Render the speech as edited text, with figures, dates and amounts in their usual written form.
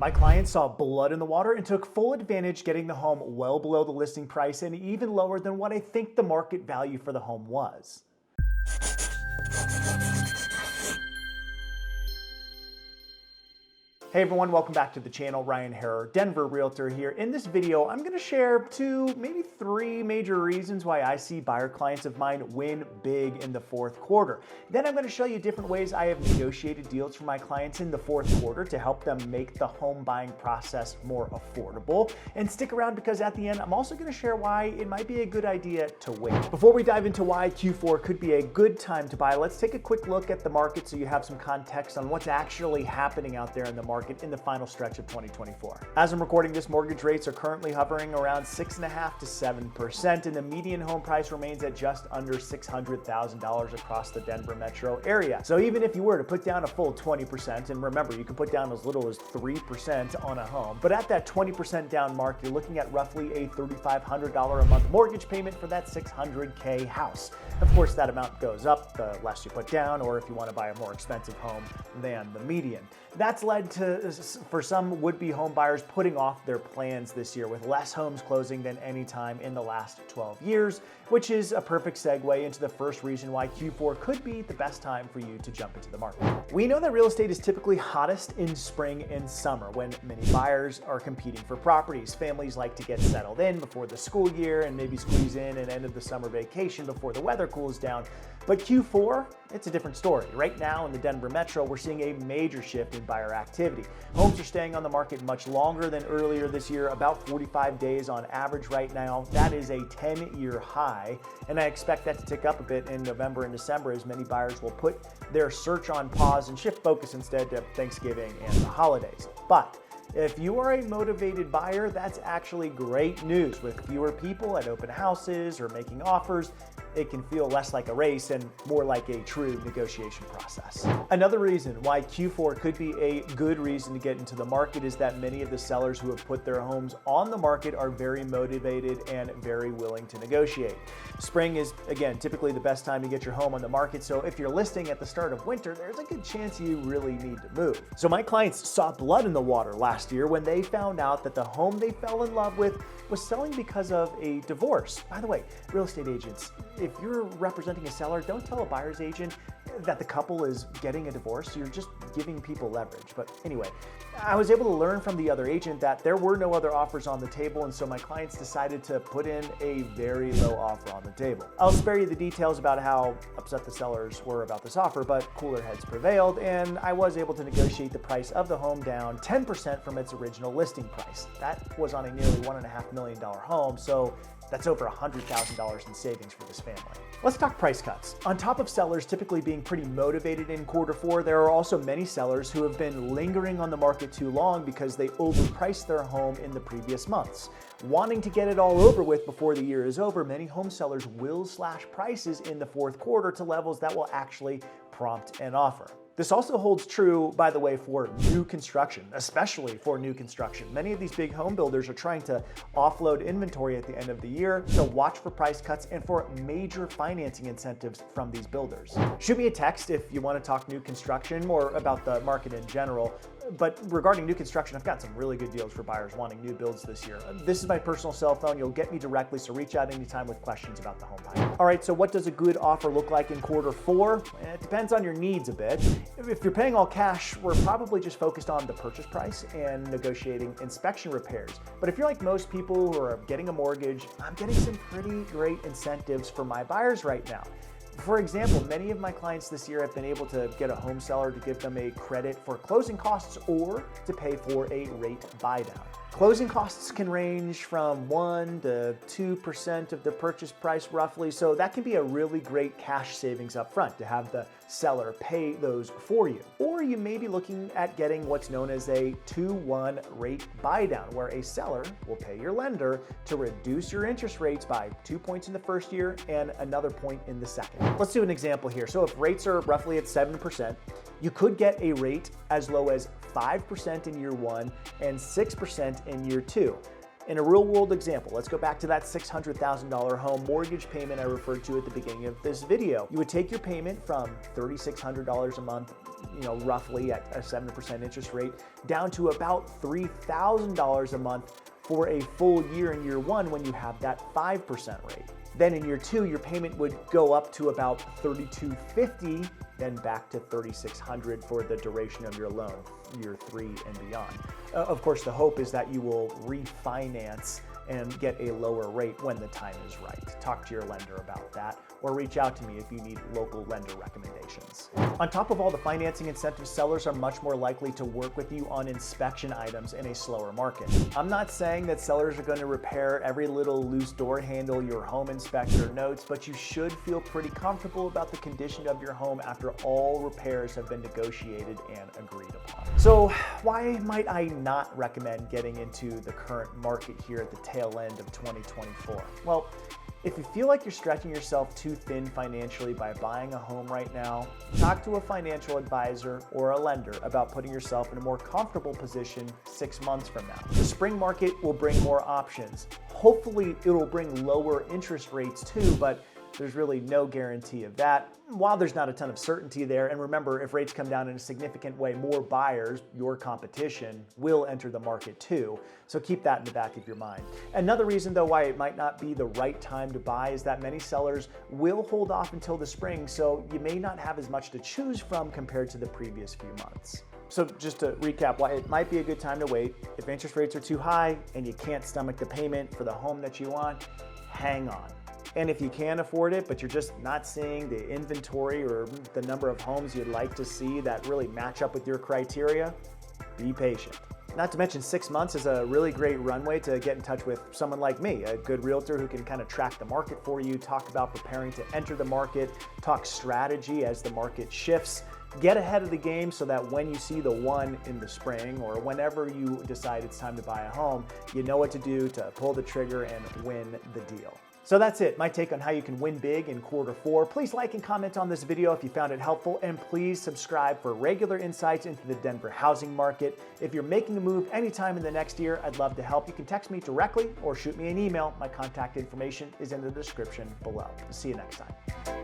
My client saw blood in the water and took full advantage, getting the home well below the listing price and even lower than what I think the market value for the home was. Hey everyone, welcome back to the channel. Ryan Haarer, Denver Realtor here. In this video, I'm going to share two, maybe three major reasons why I see buyer clients of mine win big in the fourth quarter. Then I'm going to show you different ways I have negotiated deals for my clients in the fourth quarter to help them make the home buying process more affordable. And stick around because at the end, I'm also going to share why it might be a good idea to wait. Before we dive into why Q4 could be a good time to buy, let's take a quick look at the market so you have some context on what's actually happening out there in the market in the final stretch of 2024. As I'm recording this, mortgage rates are currently hovering around 6.5% to 7%, and the median home price remains at just under $600,000 across the Denver metro area. So even if you were to put down a full 20%, and remember, you can put down as little as 3% on a home, but at that 20% down mark, you're looking at roughly a $3,500 a month mortgage payment for that $600K house. Of course, that amount goes up the less you put down, or if you want to buy a more expensive home than the median. That's led to, for some would-be home buyers, putting off their plans this year, with less homes closing than any time in the last 12 years, which is a perfect segue into the first reason why Q4 could be the best time for you to jump into the market. We know that real estate is typically hottest in spring and summer, when many buyers are competing for properties. Families like to get settled in before the school year and maybe squeeze in an end of the summer vacation before the weather cools down. But Q4, it's a different story. Right now in the Denver metro, we're seeing a major shift in buyer activity. Homes are staying on the market much longer than earlier this year, about 45 days on average right now. That is a 10-year high, and I expect that to tick up a bit in November and December as many buyers will put their search on pause and shift focus instead to Thanksgiving and the holidays. But if you are a motivated buyer, that's actually great news. With fewer people at open houses or making offers, it can feel less like a race and more like a true negotiation process. Another reason why Q4 could be a good reason to get into the market is that many of the sellers who have put their homes on the market are very motivated and very willing to negotiate. Spring is, again, typically the best time to get your home on the market, so if you're listing at the start of winter, there's a good chance you really need to move. So my clients saw blood in the water last year when they found out that the home they fell in love with was selling because of a divorce. By the way, real estate agents, if you're representing a seller, don't tell a buyer's agent that the couple is getting a divorce. You're just giving people leverage. But anyway, I was able to learn from the other agent that there were no other offers on the table, and so my clients decided to put in a very low offer on the table. I'll spare you the details about how upset the sellers were about this offer, but cooler heads prevailed, and I was able to negotiate the price of the home down 10% from its original listing price. That was on a nearly $1.5 million home, so that's over $100,000 in savings for this family. Let's talk price cuts. On top of sellers typically being pretty motivated in quarter four, there are also many sellers who have been lingering on the market too long because they overpriced their home in the previous months. Wanting to get it all over with before the year is over, many home sellers will slash prices in the fourth quarter to levels that will actually prompt an offer. This also holds true, by the way, for new construction, especially for new construction. Many of these big home builders are trying to offload inventory at the end of the year, so watch for price cuts and for major financing incentives from these builders. Shoot me a text if you want to talk new construction or about the market in general. But regarding new construction, I've got some really good deals for buyers wanting new builds this year. This is my personal cell phone. You'll get me directly, so reach out anytime with questions about the home buying. All right, so what does a good offer look like in quarter four? It depends on your needs a bit. If you're paying all cash, we're probably just focused on the purchase price and negotiating inspection repairs. But if you're like most people who are getting a mortgage, I'm getting some pretty great incentives for my buyers right now. For example, many of my clients this year have been able to get a home seller to give them a credit for closing costs or to pay for a rate buy down. Closing costs can range from 1% to 2% of the purchase price roughly, so that can be a really great cash savings up front to have the seller pay those for you. Or you may be looking at getting what's known as a 2-1 rate buy down, where a seller will pay your lender to reduce your interest rates by 2 points in the first year and another point in the second. Let's do an example here. So if rates are roughly at 7%, you could get a rate as low as 5% in year one and 6% in year two. In a real world example, let's go back to that $600,000 home mortgage payment I referred to at the beginning of this video. You would take your payment from $3,600 a month roughly at a 7% interest rate, down to about $3,000 a month for a full year in year one when you have that 5% rate. Then in year two, your payment would go up to about $3,250, then back to $3,600 for the duration of your loan, year three and beyond. Of course, the hope is that you will refinance and get a lower rate when the time is right. Talk to your lender about that, or reach out to me if you need local lender recommendations. On top of all the financing incentives, sellers are much more likely to work with you on inspection items in a slower market. I'm not saying that sellers are going to repair every little loose door handle your home inspector notes, but you should feel pretty comfortable about the condition of your home after all repairs have been negotiated and agreed upon. So why might I not recommend getting into the current market here at the tail end of 2024? Well, if you feel like you're stretching yourself too thin financially by buying a home right now, talk to a financial advisor or a lender about putting yourself in a more comfortable position 6 months from now. The spring market will bring more options. Hopefully it'll bring lower interest rates too, but there's really no guarantee of that. While there's not a ton of certainty there, and remember, if rates come down in a significant way, more buyers, your competition, will enter the market too. So keep that in the back of your mind. Another reason though why it might not be the right time to buy is that many sellers will hold off until the spring, so you may not have as much to choose from compared to the previous few months. So just to recap why it might be a good time to wait, if interest rates are too high and you can't stomach the payment for the home that you want, hang on. And if you can afford it, but you're just not seeing the inventory or the number of homes you'd like to see that really match up with your criteria, be patient. Not to mention 6 months is a really great runway to get in touch with someone like me, a good realtor who can kind of track the market for you, talk about preparing to enter the market, talk strategy as the market shifts. Get ahead of the game so that when you see the one in the spring or whenever you decide it's time to buy a home, you know what to do to pull the trigger and win the deal. So that's it, my take on how you can win big in Q4. Please like and comment on this video if you found it helpful, and please subscribe for regular insights into the Denver housing market. If you're making a move anytime in the next year, I'd love to help. You can text me directly or shoot me an email. My contact information is in the description below. See you next time.